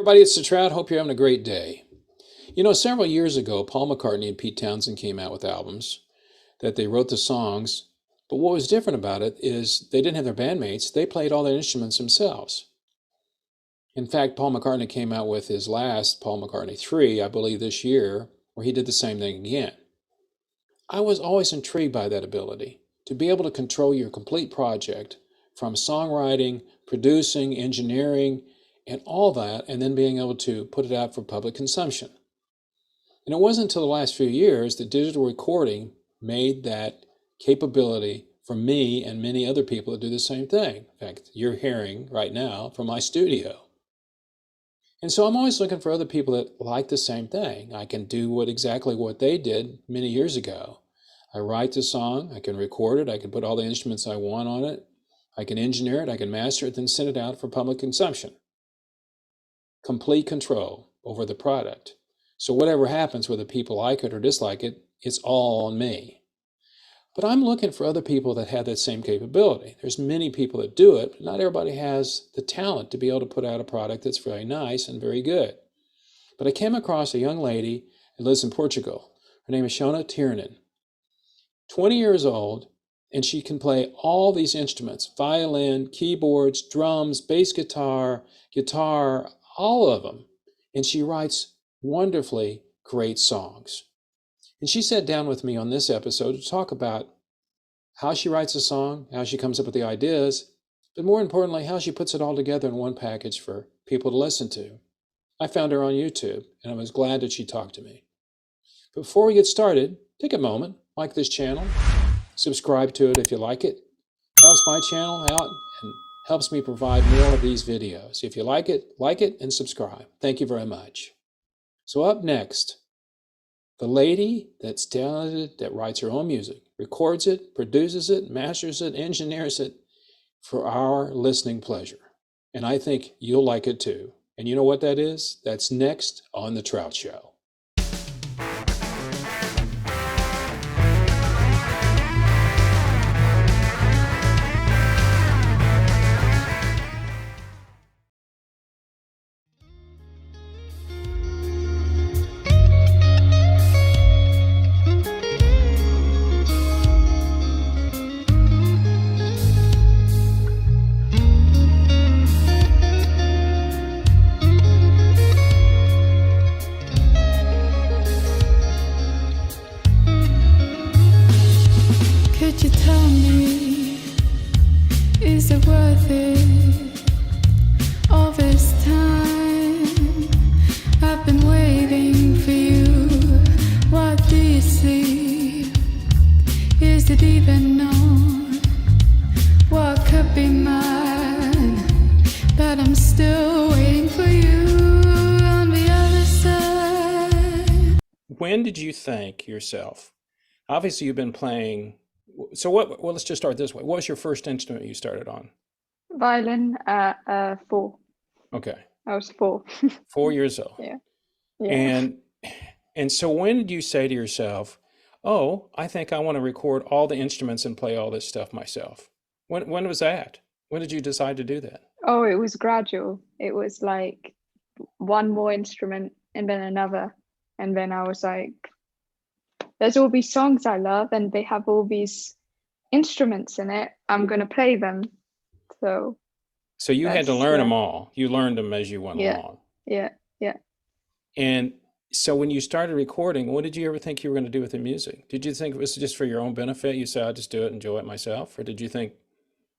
Everybody, it's the Trout. Hope you're having a great day. You know, several years ago, Paul McCartney and Pete Townsend came out with albums that they wrote the songs. But what was different about it is they didn't have their bandmates. They played all their instruments themselves. In fact, Paul McCartney came out with his last Paul McCartney 3, I believe this year, where he did the same thing again. I was always intrigued by that ability to be able to control your complete project from songwriting, producing, engineering, and all that, and then being able to put it out for public consumption. And it wasn't until the last few years that digital recording made that capability for me and many other people to do the same thing. In fact, you're hearing right now from my studio. And so I'm always looking for other people that like the same thing. I can do exactly what they did many years ago. I write the song, I can record it, I can put all the instruments I want on it, I can engineer it, I can master it, then send it out for public consumption. Complete control over the product. So whatever happens, whether people like it or dislike it, it's all on me. But I'm looking for other people that have that same capability. There's many people that do it, but not everybody has the talent to be able to put out a product that's very nice and very good. But I came across a young lady who lives in Portugal. Her name is Shona Tiernan. 20 years old, and she can play all these instruments: violin, keyboards, drums, bass guitar, all of them. And she writes wonderfully great songs. And she sat down with me on this episode to talk about how she writes a song, how she comes up with the ideas, but more importantly, how she puts it all together in one package for people to listen to. I found her on YouTube, and I was glad that she talked to me. But before we get started, take a moment, like this channel, subscribe to it if you like it. Helps my channel out and helps me provide more of these videos. If you like it, and subscribe. Thank you very much. So up next, the lady that's talented, that writes her own music, records it, produces it, masters it, engineers it for our listening pleasure. And I think you'll like it too. And you know what that is? That's next on The Trout Show. Could you tell me, is it worth it, all this time I've been waiting for you? What do you see? Is it even known what could be mine? But I'm still waiting for you on the other side. When did you think yourself? Obviously, you've been playing. So well, let's just start this way. What was your first instrument you started on? Violin at 4. Okay. I was 4. 4 years old. Yeah. And so when did you say to yourself, oh, I think I want to record all the instruments and play all this stuff myself? When was that? When did you decide to do that? Oh, it was gradual. It was like one more instrument and then another. And then I was like, there's all these songs I love and they have all these instruments in it. I'm going to play them. So you had to learn them all. You learned them as you went along. Yeah. And so when you started recording, what did you ever think you were going to do with the music? Did you think it was just for your own benefit? You said, I'll just do it, enjoy it myself? Or did you think,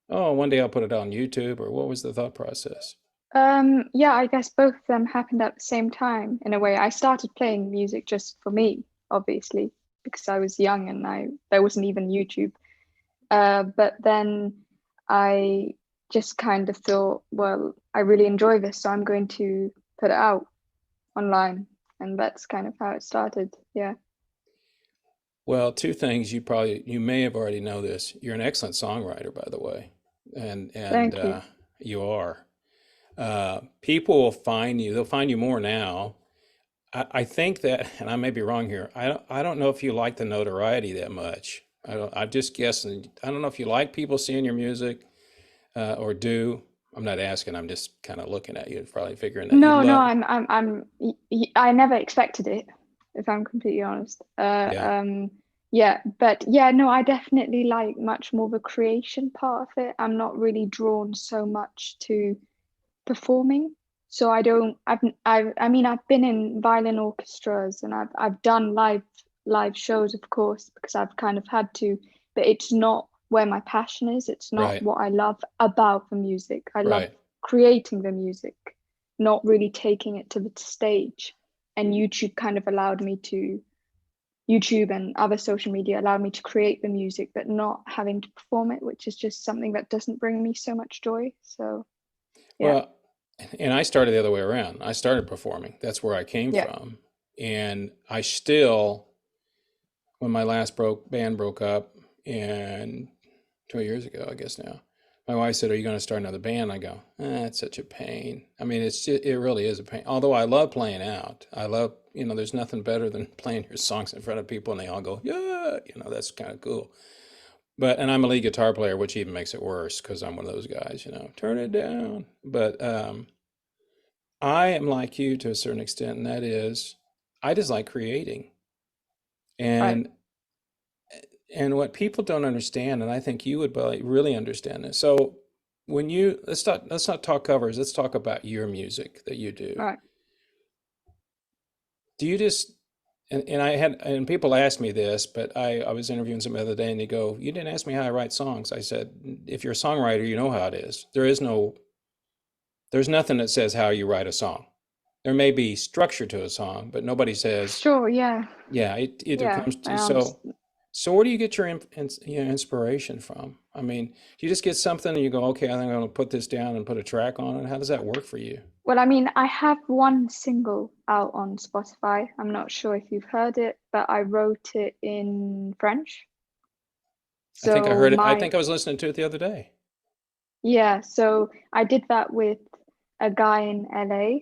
oh, one day I'll put it on YouTube? Or what was the thought process? Yeah, I guess both of them happened at the same time in a way. I started playing music just for me, obviously, because I was young and there wasn't even YouTube. But then I just kind of thought, well, I really enjoy this, so I'm going to put it out online. And that's kind of how it started. Yeah. Well, two things. You may have already know this. You're an excellent songwriter, by the way. And Thank you. You are. People will find you. They'll find you more now. I think that, and I may be wrong here, I don't know if you like the notoriety that much. I'm just guessing. I don't know if you like people seeing your music or do. I'm not asking. I'm just kind of looking at you, probably figuring that you No, no, love. I never expected it, if I'm completely honest. Yeah. Yeah, but yeah, no, I definitely like much more the creation part of it. I'm not really drawn so much to performing. So I don't, I mean, I've been in violin orchestras and I've done live shows, of course, because I've kind of had to, but it's not where my passion is. It's not Right. what I love about the music. I love Right. creating the music, not really taking it to the stage. And YouTube kind of allowed me to, YouTube and other social media allowed me to create the music, but not having to perform it, which is just something that doesn't bring me so much joy. So yeah, Well, and I started the other way around. I started performing. That's where I came yeah, from. And I still, when my last band broke up, and 2 years ago, I guess now, my wife said, "Are you going to start another band?" I go, "It's such a pain." I mean, it really is a pain. Although I love playing out. I love, there's nothing better than playing your songs in front of people and they all go, "Yeah," that's kind of cool. And I'm a lead guitar player, which even makes it worse because I'm one of those guys, turn it down. But I am like you to a certain extent, and that is, I just like creating. right. And what people don't understand, and I think you would really understand this. So when you let's not talk covers. Let's talk about your music that you do. Right. Do you just and people ask me this, but I was interviewing some the other day, and they go, "You didn't ask me how I write songs." I said, "If you're a songwriter, you know how it is. There's nothing that says how you write a song. There may be structure to a song, but nobody says, Sure, yeah. yeah, it either Yeah, comes I to so." understand. So where do you get your inspiration from? I mean, do you just get something and you go, okay, I think I'm going to put this down and put a track on it? How does that work for you? Well, I mean, I have one single out on Spotify. I'm not sure if you've heard it, but I wrote it in French. I think I So heard it. I my, think I was listening to it the other day. yeah, so I did that with a guy in LA,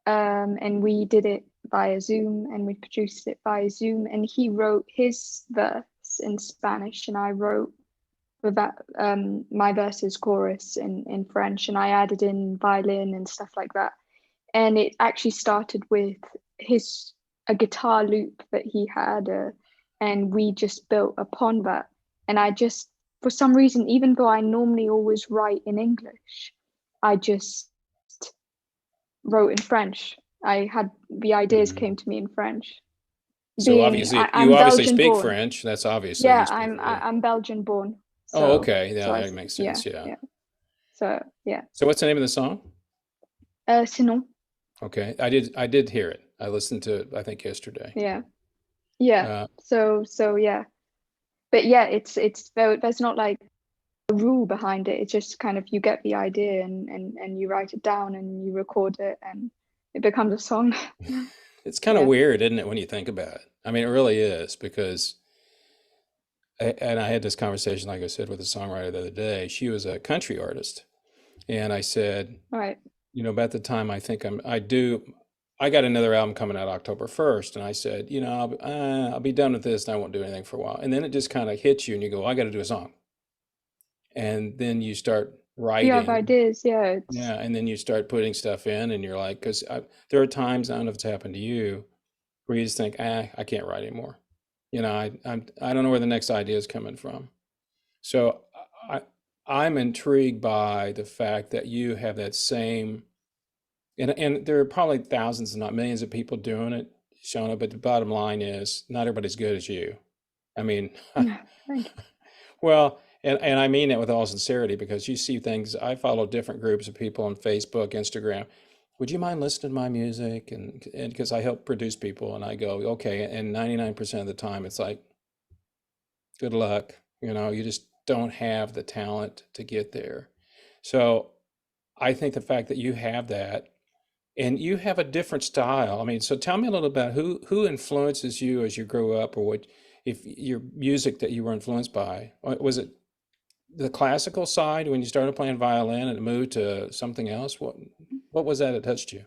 and we did it via Zoom and we produced it via Zoom, and he wrote his verse in Spanish and I wrote with that my verses chorus in French, and I added in violin and stuff like that. And it actually started with his a guitar loop that he had, and we just built upon that. And I just, for some reason, even though I normally always write in English, I just wrote in French. I had the ideas Hmm. came to me in French. So Being obviously, you I'm obviously Belgian speak born. French. That's obviously Yeah, you speak. Yeah. I'm Belgian born. Oh, So okay. so Yeah, I that makes yeah sense. Yeah. yeah. So yeah. So what's the name of the song? Sinon, Okay, I did hear it. I listened to it, I think yesterday. yeah yeah. Uh, So yeah. But yeah, it's there's not like a rule behind it. It's just kind of you get the idea and you write it down and you record it and it becomes a song. it's kind of Yeah. weird, isn't it, when you think about it? I mean, it really is because, and I had this conversation, like I said, with a songwriter the other day. She was a country artist, and I said, Right. about the time I got another album coming out October 1st, and I said, I'll be done with this, and I won't do anything for a while. And then it just kind of hits you, and you go, I got to do a song, and then you start You have writing. ideas, yeah. Yeah, It's and then you start putting stuff in, and you're like, because there are times, I don't know if it's happened to you, where you just think, I can't write anymore. I don't know where the next idea is coming from. So I, I'm intrigued by the fact that you have that same, and there are probably thousands, not millions of people doing it, Shona, but the bottom line is not everybody's good as you. I mean, yeah, thank you. well, and I mean it with all sincerity because you see things. I follow different groups of people on Facebook, Instagram. Would you mind listening to my music? And because I help produce people, and I go, okay. And 99% of the time, it's like, good luck. You just don't have the talent to get there. So I think the fact that you have that, and you have a different style. I mean, so tell me a little about who influences you as you grow up, or what if your music that you were influenced by. Was it the classical side when you started playing violin and it moved to something else? What was that touched you?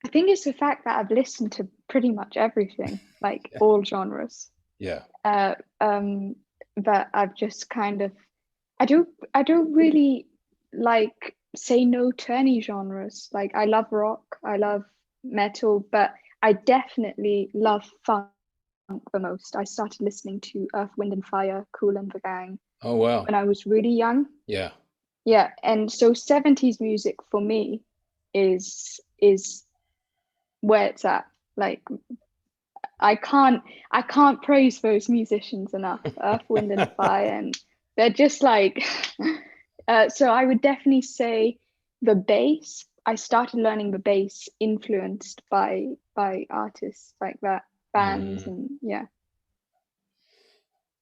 I think it's the fact that I've listened to pretty much everything, like all genres. Yeah. Uh, that I've just kind of I don't really like. say no to any genres. Like I love rock, I love metal, but I definitely love funk the most. I started listening to Earth, Wind and Fire, Kool and the Gang Oh, wow. when I was really young. Yeah. Yeah, and so 70s music for me is where it's at. Like I can't praise those musicians enough, Earth, Wind and Fire, and they're just like so I would definitely say the bass. I started learning the bass influenced by artists like that, bands, Mm. and yeah.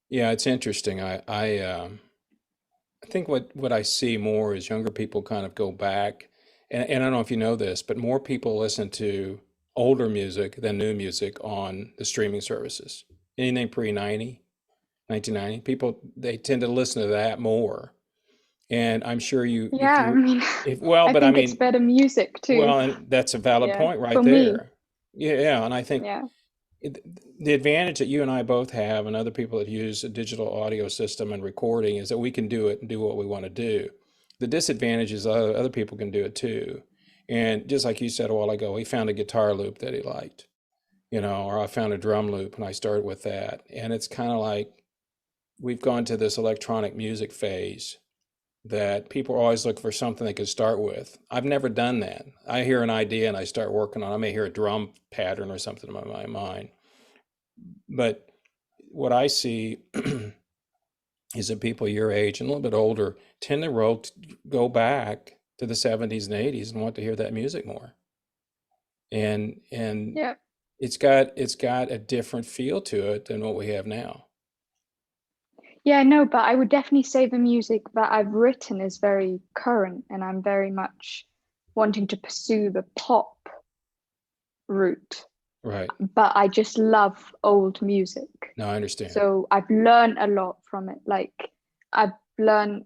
Yeah, it's interesting. I think what I see more is younger people kind of go back, and I don't know if you know this, but more people listen to older music than new music on the streaming services. Anything pre 1990, people they tend to listen to that more. And I'm sure you, if Yeah, I you, mean, if well, I but I think it's mean, better music too. well, and that's a valid Yeah, point right for me. there. Yeah, yeah, and I think Yeah. it, the advantage that you and I both have, and other people that use a digital audio system and recording, is that we can do it and do what we want to do. The disadvantage is other people can do it too. And just like you said a while ago, he found a guitar loop that he liked, or I found a drum loop and I started with that. And it's kind of like we've gone to this electronic music phase that people always look for something they could start with. I've never done that. I hear an idea and I start working on it. I may hear a drum pattern or something in my mind. But what I see is that people your age and a little bit older tend to go back to the 70s and 80s and want to hear that music more. And Yeah. it's got a different feel to it than what we have now. Yeah, no, but I would definitely say the music that I've written is very current, and I'm very much wanting to pursue the pop route. Right. But I just love old music. No, I understand. So I've learned a lot from it. Like I've learned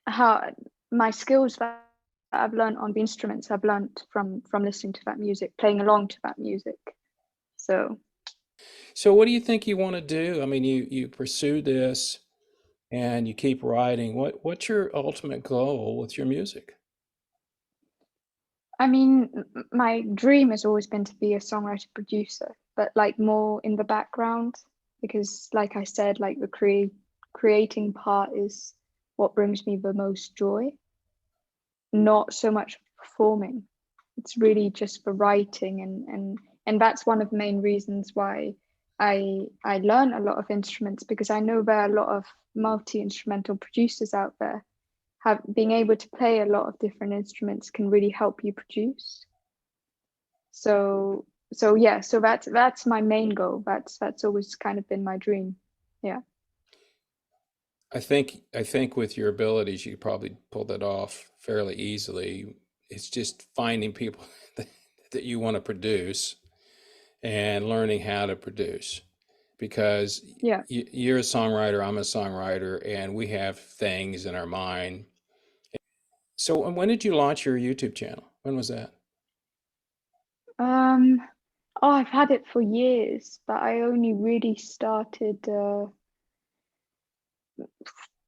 how my skills that I've learned on the instruments I've learned from listening to that music, playing along to that music. So So what do you think you want to do? I mean, you pursue this and you keep writing. What's your ultimate goal with your music? I mean, my dream has always been to be a songwriter producer, but like more in the background, because like I said, like the creating part is what brings me the most joy, not so much performing. It's really just the writing, and that's one of the main reasons why I learn a lot of instruments, because I know there are a lot of multi-instrumental producers out there. Have being able to play a lot of different instruments can really help you produce. So yeah, so that's my main goal. That's always kind of been my dream. Yeah. I think with your abilities, you could probably pull that off fairly easily. It's just finding people that, that you want to produce and learning how to produce. Because Yeah. you're a songwriter, I'm a songwriter, and we have things in our mind. So, when did you launch your YouTube channel? When was that? Um, oh, I've had it for years, but I only really started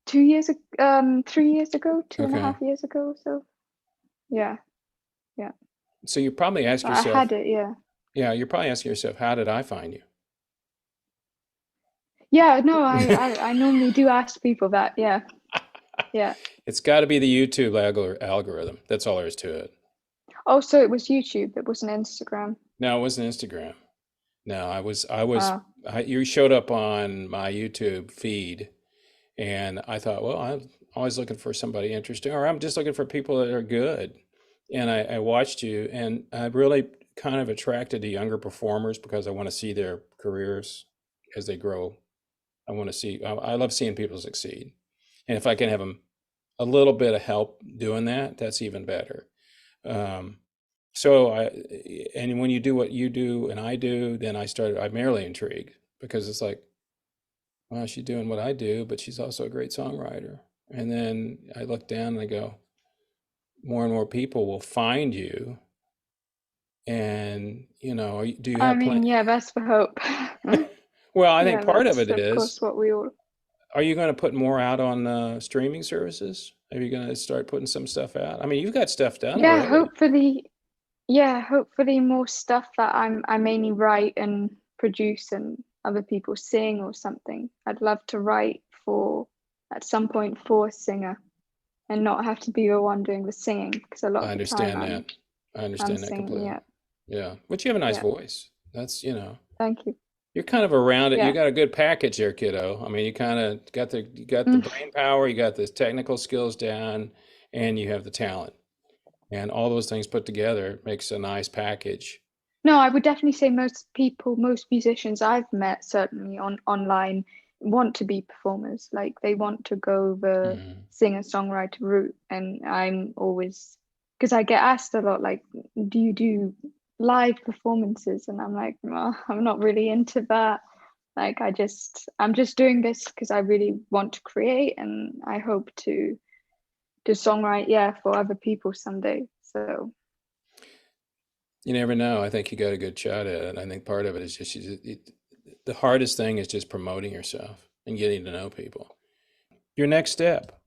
2 years ago, 3 years ago, two and a Okay. half years ago. So yeah, yeah. So you probably ask But I had yourself, it, yeah. yeah, you're probably asking yourself, how did I find you? Yeah, no, I normally do ask people that, yeah. Yeah. It's got to be the YouTube algorithm. That's all there is to it. Oh, so it was YouTube, it wasn't Instagram. No, it wasn't Instagram. No, I was, Uh, you showed up on my YouTube feed, and I thought, well, I'm always looking for somebody interesting, or I'm just looking for people that are good. And I watched you, and I really kind of attracted to younger performers because I want to see their careers as they grow. I love seeing people succeed. And if I can have them a little bit of help doing that, that's even better. Um, so and when you do what you do and I do, then I'm merely intrigued because it's like, well, she's doing what I do, but she's also a great songwriter. And then I look down and I go, more and more people will find you. And, do you I have plan? mean, yeah, that's the hope. Well, I think Yeah, part of that's it of is, course what we all. Are you going to put more out on streaming services? Are you going to start putting some stuff out? I mean, you've got stuff done Yeah, already. hopefully, yeah, hopefully more stuff that I mainly write and produce and other people sing or something. I'd love to write for at some point for a singer and not have to be the one doing the singing because a lot I of the time understand that. I I'm understand that singing. completely. Yeah, Yeah, but you have a nice yeah. voice. That's, Thank you. you're kind of around it. You Yeah. got a good package there, kiddo. I mean, you kind of got the Mm. brain power, you got the technical skills down, and you have the talent. And all those things put together makes a nice package. No, I would definitely say most people, most musicians I've met, certainly on online, want to be performers. Like they want to go the Mhm. singer-songwriter route. And I'm always, because I get asked a lot, like, do you do live performances? And I'm like, well, I'm not really into that. Like I'm just doing this because I really want to create and I hope to songwrite, yeah, for other people someday. So You never know. I think you got a good shot at it. I think part of it is just the hardest thing is just promoting yourself and getting to know people. Your next step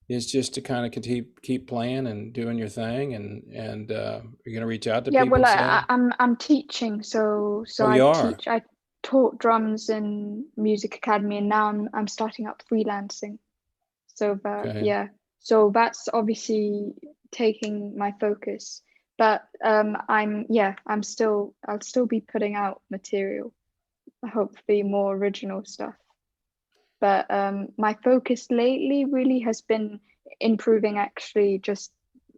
is just to kind of keep playing and doing your thing, and you're gonna reach out to yeah, people well, and say, I'm teaching, so "Oh, I you are teach. I taught drums in music academy, and now I'm starting up freelancing. So, but okay." yeah, so that's obviously taking my focus. But I'll still be putting out material, hopefully more original stuff. But my focus lately really has been improving actually just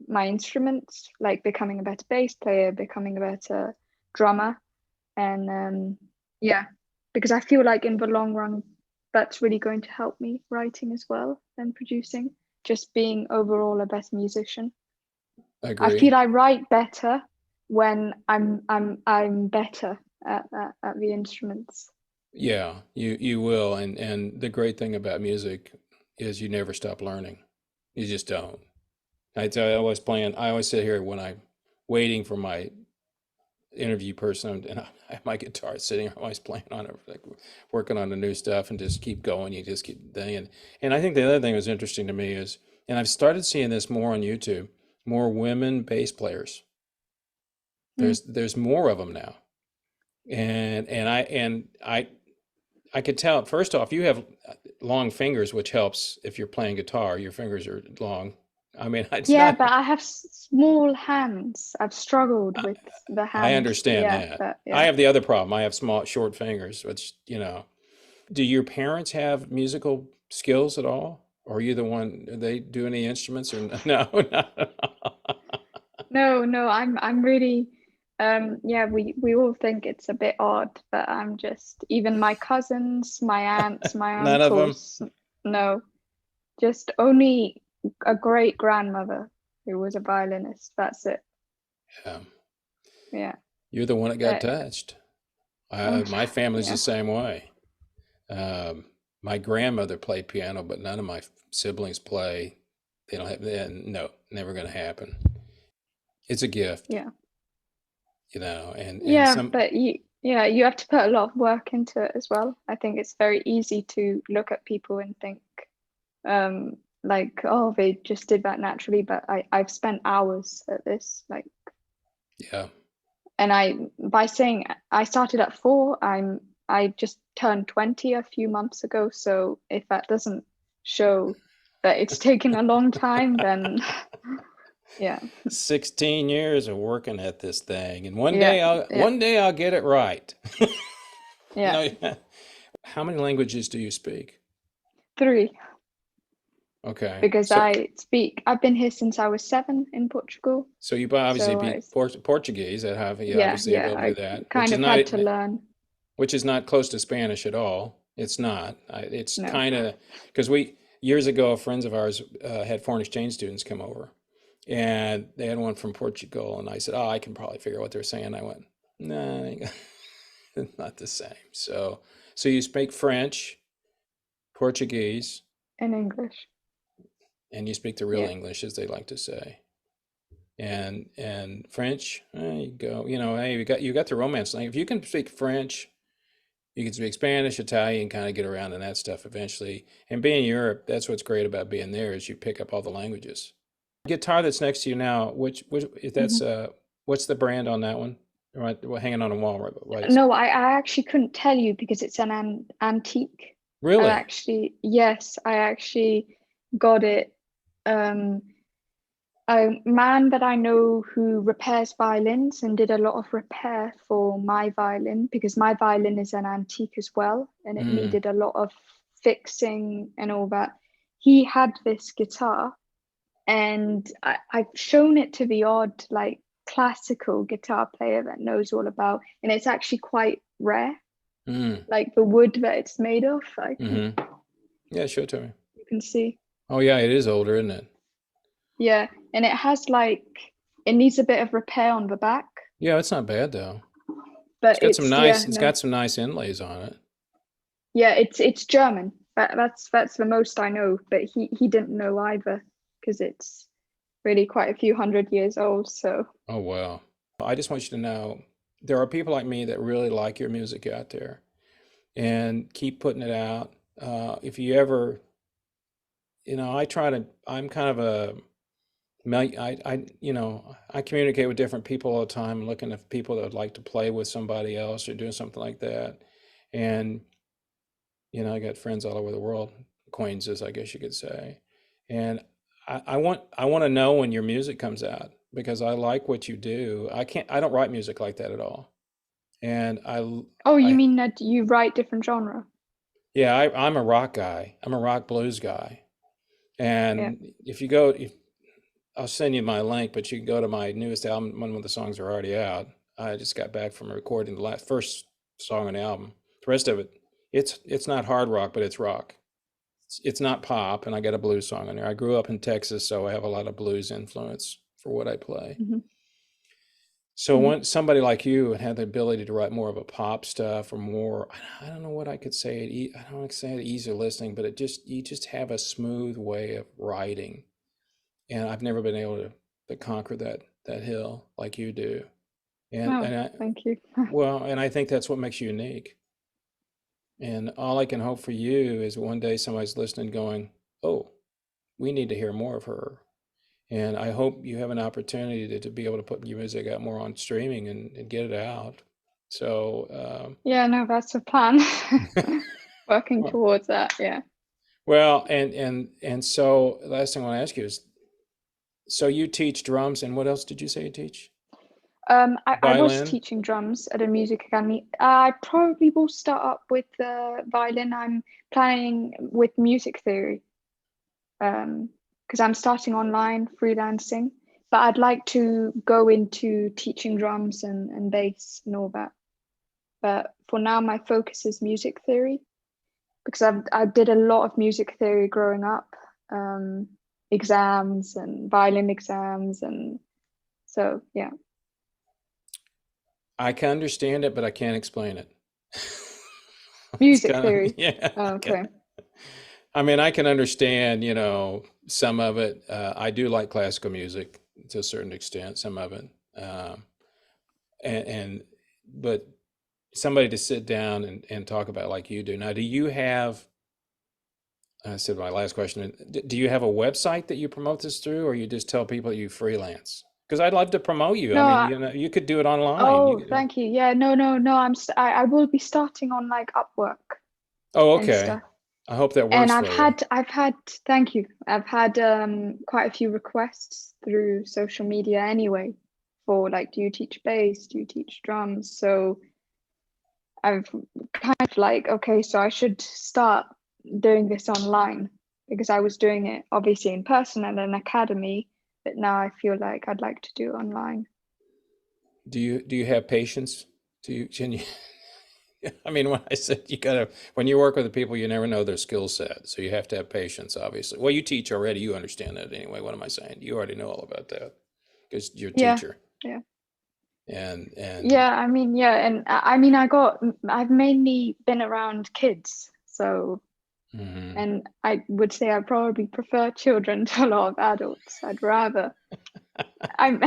my instruments, like becoming a better bass player, becoming a better drummer, and yeah, because I feel like in the long run, that's really going to help me writing as well and producing, just being overall a better musician. I I agree. feel I write better when I'm better at the instruments. Yeah, you will, and the great thing about music is you never stop learning. You just don't. I tell you, I always sit here when I'm waiting for my interview person, and I have my guitar sitting, I'm always playing on it, like working on the new stuff, and just keep going. You just keep thinking. And I think the other thing that was interesting to me is, and I've started seeing this more on YouTube, more women bass players. Mm. There's more of them now, and I could tell. First off, you have long fingers, which helps if you're playing guitar. Your fingers are long. I mean, it's Yeah, not. but I have small hands. I've struggled with the I hands. understand Yeah, that. but I yeah. have the other problem. I have short fingers, which, do your parents have musical skills at all? Or are you the one, do they do any instruments or no? No. No, no, I'm really yeah, we all think it's a bit odd, but I'm just even my cousins, my aunts, my None of them? uncles, no, just only a great grandmother who was a violinist. That's it. Yeah. Yeah. You're the one that got Uh, touched. oh, My family's the yeah. same way. My grandmother played piano, but none of my siblings play. They don't have, no, never going to happen. It's a gift, Yeah. and Yeah, some, but you have to put a lot of work into it as well. I think it's very easy to look at people and think like, oh, they just did that naturally, but I've spent hours at this, like, yeah. and by saying I started at 4, I just turned 20 a few months ago, so if that doesn't show that it's taken a long time, then yeah. 16 years of working at this thing, and Yeah, yeah, one day I'll get it right. yeah. No, how many languages do you speak? 3, Okay. because I've been here since I was 7 in Portugal, So you obviously so speak Portuguese. That have you yeah, obviously yeah, able to do I that, kind of had to learn. which is not close to Spanish at all. It's not. It's No. kind of because we years ago, friends of ours had foreign exchange students come over, and they had one from Portugal, and I said, "Oh, I can probably figure out what they're saying." I went, "No, it's not the same." So you speak French, Portuguese, In English. and you speak the real Yeah. English, as they like to say. And French, you go. Hey, you got the romance language. If you can speak French You can speak Spanish, Italian, kind of get around in that stuff eventually. And being in Europe, that's what's great about being there is you pick up all the languages. Guitar that's next to you now, which if that's Mhm. what's the brand on that one? Right, well, hanging on a wall, right? No, I actually couldn't tell you because it's an antique. Really? Yes, I actually got it. Um, a man that I know who repairs violins and did a lot of repair for my violin because my violin is an antique as well and it Mm. needed a lot of fixing and all that. He had this guitar and I've shown it to the odd like classical guitar player that knows all about, and it's actually quite rare, Mm. like the wood that it's made of. I think Mm-hmm. Yeah, show it to me. you can see. Oh yeah, it is older, isn't it? Yeah, and it has like it needs a bit of repair on the back, Yeah, it's not bad though. but It's got some nice inlays on it. it's German. That's the most I know, but he didn't know either because it's really quite a few hundred years old. So Oh wow. I just want you to know there are people like me that really like your music out there and keep putting it out. If you ever, I'm kind of I communicate with different people all the time, looking at people that would like to play with somebody else or doing something like that. And, I got friends all over the world, acquaintances, I guess you could say. And I want to know when your music comes out because I like what you do. I don't write music like that at all. And oh, you I, mean that you write different genre? yeah, I'm a rock guy. I'm a rock blues guy. Yeah. And if I'll send you my link, but you can go to my newest album. One of the songs are already out. I just got back from recording the first song on the album. The rest of it, it's not hard rock, but it's rock. It's not pop, and I got a blues song on there. I grew up in Texas, so I have a lot of blues influence for what I play. Hmm. So Hmm. when somebody like you had the ability to write more of a pop stuff or more, I don't know what I could say. I don't want to say it easier listening, but you just have a smooth way of writing, and I've never been able to conquer that hill like you do. And Oh, and thank you. and I think that's what makes you unique. And all I can hope for you is one day somebody's listening, going, "Oh, we need to hear more of her." And I hope you have an opportunity to be able to put your music out more on streaming and get it out. So, Yeah, no, that's a plan. Working well, towards that, yeah. and so last thing I want to ask you is, so you teach drums, and what else did you say you teach? I was Violin? teaching drums at a music academy. I probably will start up with the violin. I'm planning with music theory, because I'm starting online freelancing, but I'd like to go into teaching drums and bass and all that. But for now, my focus is music theory because I did a lot of music theory growing up, um, exams and violin exams, and so yeah. I can understand it, but I can't explain it. It's Music kind of, theory. yeah. Oh, okay. I mean, I can understand, some of it. I do like classical music to a certain extent, some of it. Um, and but somebody to sit down and talk about like you do. Now, do you have, I said my last question, do you have a website that you promote this through, or you just tell people you freelance? Because I'd love to promote you. I No, mean, you could do it online. oh, thank you. Yeah, no. I will be starting on like Upwork Oh, and okay. stuff. I hope that And works for you. I've had, thank you. I've had quite a few requests through social media anyway for like, do you teach bass? Do you teach drums? So I've kind of like, okay, so I should start doing this online because I was doing it obviously in person at an academy, but now I feel like I'd like to do it online. Do you have patience? Can you? I mean, when I said when you work with the people, you never know their skill set, so you have to have patience, obviously. Well, you teach already, you understand that anyway. What am I saying? You already know all about that because you're a Yeah, teacher, yeah. and Yeah, I mean, yeah, and I've mainly been around kids, so, mhm. and I would say I probably prefer children to a lot of adults. I'm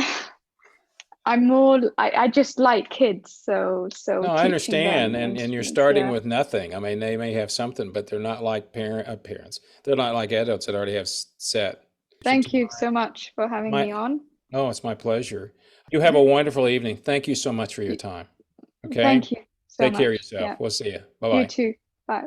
I'm more, I just like kids, so No, I teaching understand, them and you're instruments, starting yeah. with nothing. I mean, they may have something, but they're not like parents. They're not like adults that already have set. Thank you so much for having My, me on. oh, it's my pleasure. You have a wonderful evening. Thank you so much for your Y- time. Okay? Thank you so Take care of much. yourself. Yeah, We'll see you. you Bye-bye. too. Bye.